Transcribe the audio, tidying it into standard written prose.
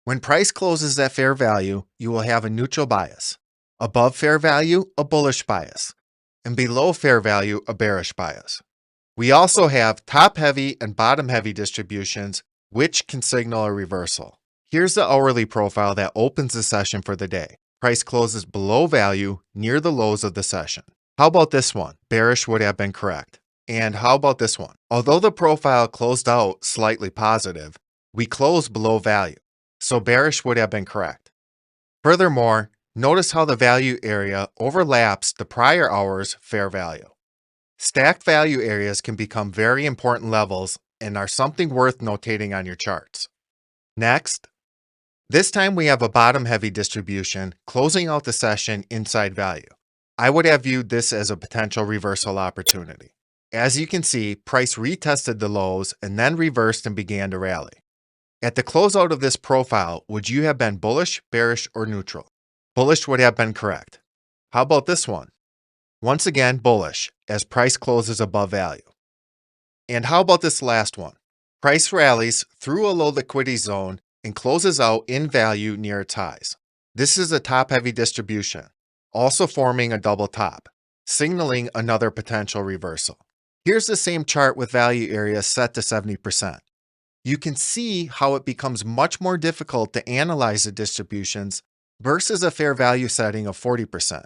When price closes at fair value, you will have a neutral bias. Above fair value, a bullish bias. And below fair value, a bearish bias. We also have top-heavy and bottom-heavy distributions, which can signal a reversal. Here's the hourly profile that opens the session for the day. Price closes below value near the lows of the session. How about this one? Bearish would have been correct. And how about this one? Although the profile closed out slightly positive, we closed below value, so bearish would have been correct. Furthermore, notice how the value area overlaps the prior hour's fair value. Stacked value areas can become very important levels and are something worth notating on your charts. Next, this time we have a bottom-heavy distribution closing out the session inside value. I would have viewed this as a potential reversal opportunity. As you can see, price retested the lows and then reversed and began to rally. At the closeout of this profile, would you have been bullish, bearish, or neutral? Bullish would have been correct. How about this one? Once again, bullish, as price closes above value. And how about this last one? Price rallies through a low liquidity zone and closes out in value near its highs. This is a top-heavy distribution, also forming a double top, signaling another potential reversal. Here's the same chart with value area set to 70%. You can see how it becomes much more difficult to analyze the distributions versus a fair value setting of 40%.